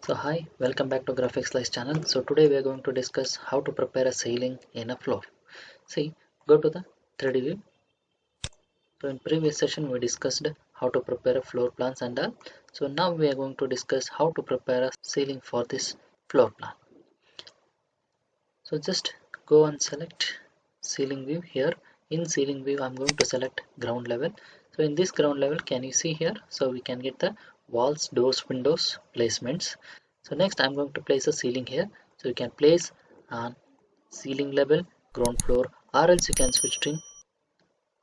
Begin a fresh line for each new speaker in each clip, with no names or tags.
So hi, welcome back to Graphics Slice channel. So today we are going to discuss how to prepare a ceiling in a floor. See, go to the 3D view. So in previous session we discussed how to prepare a floor plans and all. So now we are going to discuss how to prepare a ceiling for this floor plan. So just go and select ceiling view here. In ceiling view I'm going to select ground level. So in this ground level, can you see here? So we can get the walls, doors, windows placements. So next I'm going to place a ceiling here. So you can place on ceiling level, ground floor, or else you can switch to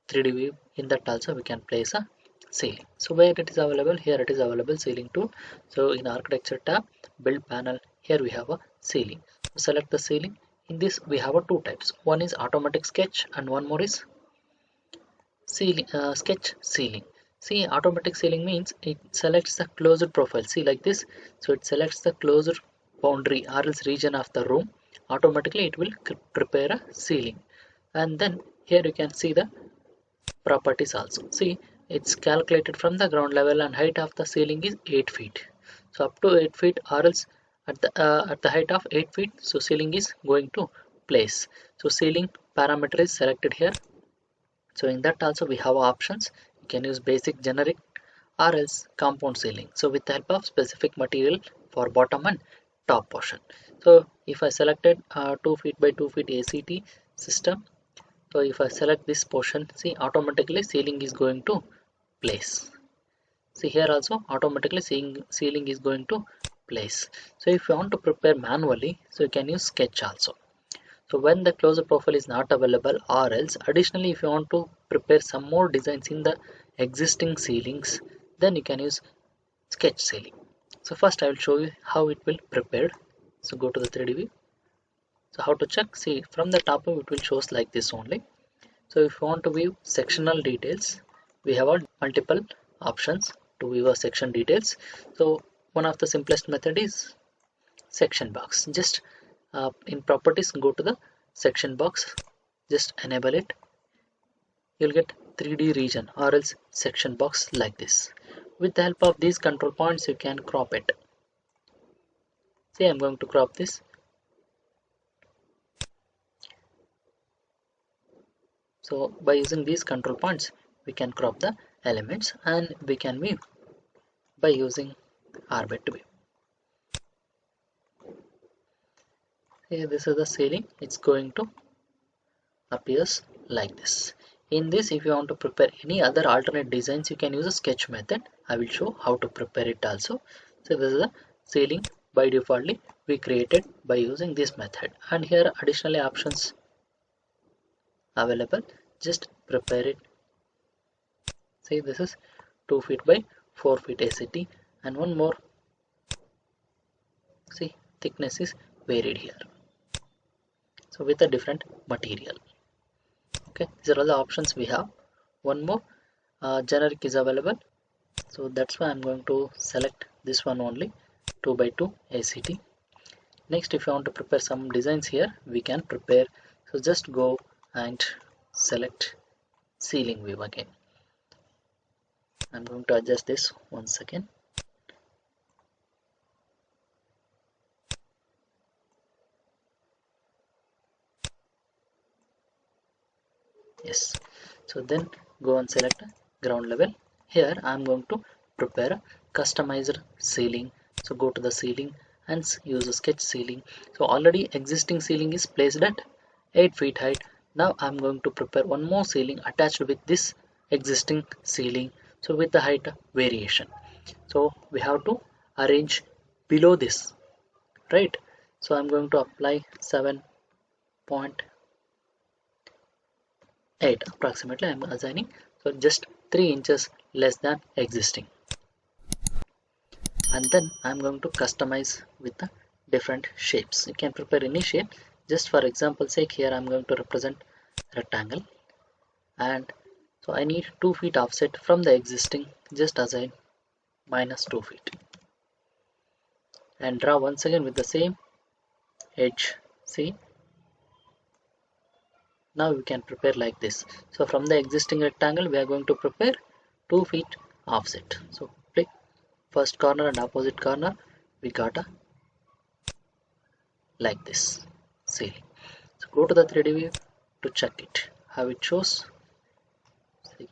3D view. In that also we can place a ceiling. So where it is available? Here it is available, ceiling tool. So in architecture tab, build panel, here we have a ceiling. So select the ceiling. In this we have a two types. One is automatic sketch and one more is ceiling, sketch ceiling. See, automatic ceiling means it selects the closed profile. See, like this. So it selects the closed boundary or else region of the room. Automatically it will prepare a ceiling. And then here you can see the properties also. See, it's calculated from the ground level and height of the ceiling is 8 feet. So up to 8 feet or else at the height of 8 feet, so ceiling is going to place. So ceiling parameter is selected here. So in that also we have options. You can use basic, generic, or else compound ceiling. So with the help of specific material for bottom and top portion. So if I selected 2 feet by 2 feet ACT system, so if I select this portion, see, automatically ceiling is going to place. See, here also automatically ceiling is going to place. So if you want to prepare manually, so you can use sketch also. So when the closer profile is not available, or else additionally if you want to prepare some more designs in the existing ceilings, then you can use sketch ceiling. So first I will show you how it will prepared. So go to the 3D view. So how to check? See, from the top view it will shows like this only. So if you want to view sectional details, we have multiple options to view a section details. So one of the simplest method is section box. Just in properties, go to the section box, just enable it. You'll get 3D region or else section box like this. With the help of these control points, you can crop it. See, I'm going to crop this. So by using these control points, we can crop the elements and we can view by using Orbit view. Here this is the ceiling. It's going to appears like this. In this, if you want to prepare any other alternate designs, you can use a sketch method. I will show how to prepare it also. So this is the ceiling by defaultly we created by using this method, and here additionally options available. Just prepare it. See, this is 2 feet by 4 feet ACT, and one more. See, thickness is varied here. So with a different material. Okay, these are all the options we have. One more generic is available, so that's why I'm going to select this one only, 2 by 2 ACT. Next, if you want to prepare some designs here, we can prepare. So just go and select ceiling view again. I'm going to adjust this once again. Yes, so then go and select ground level. Here I'm going to prepare a customized ceiling. So go to the ceiling and use a sketch ceiling. So already existing ceiling is placed at 8 feet height. Now I'm going to prepare one more ceiling attached with this existing ceiling, so with the height variation. So we have to arrange below this, right? So I'm going to apply 7.8 approximately. I'm assigning, so just 3 inches less than existing, and then I'm going to customize with the different shapes. You can prepare any shape. Just for example sake, here I'm going to represent rectangle, and so I need 2 feet offset from the existing. Just assign -2 feet and draw once again with the same edge. See, now we can prepare like this. So from the existing rectangle we are going to prepare 2 feet offset. So click first corner and opposite corner, we got a like this ceiling. So go to the 3D view to check it how it shows. See,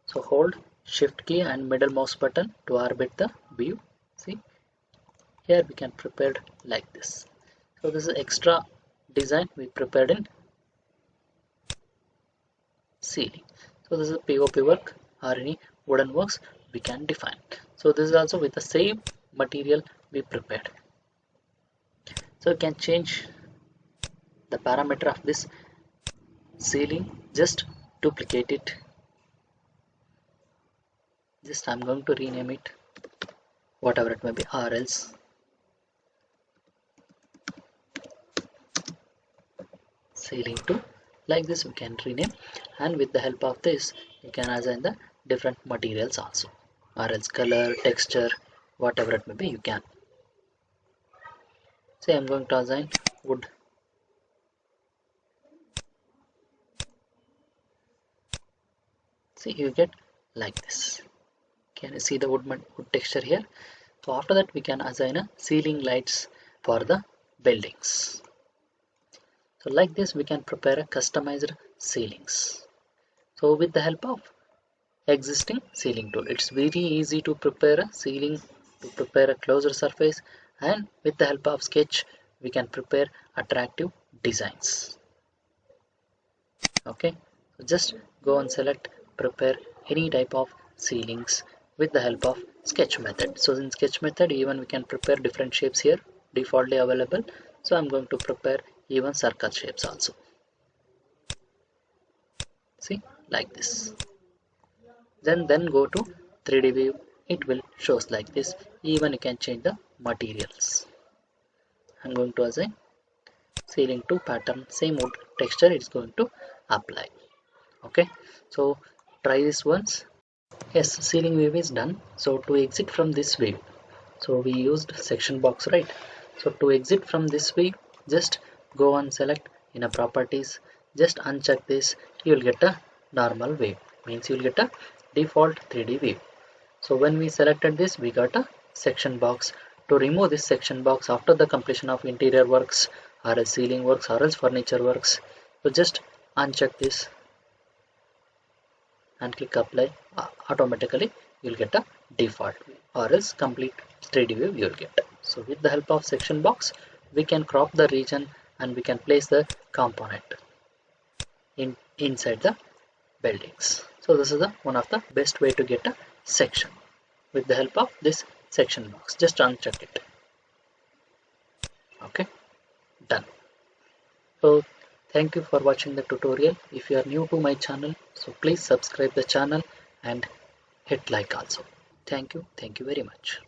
so hold shift key and middle mouse button to orbit the view. See, here we can prepare like this. So this is extra design we prepared in ceiling. So this is POP work or any wooden works we can define. So this is also with the same material we prepared. So you can change the parameter of this ceiling, just duplicate it. Just I'm going to rename it whatever it may be, or else ceiling 2. Like this we can rename, and with the help of this you can assign the different materials also, or else color, texture, whatever it may be you can. Say I'm going to assign wood. See, you get like this. Can you see the wood texture here? So after that we can assign a ceiling lights for the buildings. So like this we can prepare a customized ceilings. So with the help of existing ceiling tool, it's very easy to prepare a ceiling, to prepare a closer surface, and with the help of sketch we can prepare attractive designs. Okay, so just go and select prepare any type of ceilings with the help of sketch method. So in sketch method even we can prepare different shapes here defaultly available. So I'm going to prepare even circle shapes also. See, like this. Then go to 3D view. It will shows like this. Even you can change the materials. I'm going to assign ceiling to pattern, same wood texture it's going to apply. Okay, so try this once. Yes, ceiling view is done. So to exit from this view, so we used section box, right? So to exit from this view, just go and select in a properties, just uncheck this, you will get a normal view, means you will get a default 3D view. So when we selected this, we got a section box. To remove this section box after the completion of interior works or else ceiling works or else furniture works, so just uncheck this and click apply. Automatically you'll get a default view, or else complete 3D view you'll get. So with the help of section box we can crop the region and we can place the component inside the buildings. So this is one of the best way to get a section with the help of this section box. Just uncheck it. Okay, done. So thank you for watching the tutorial. If you are new to my channel, so please subscribe the channel and hit like also. Thank you very much.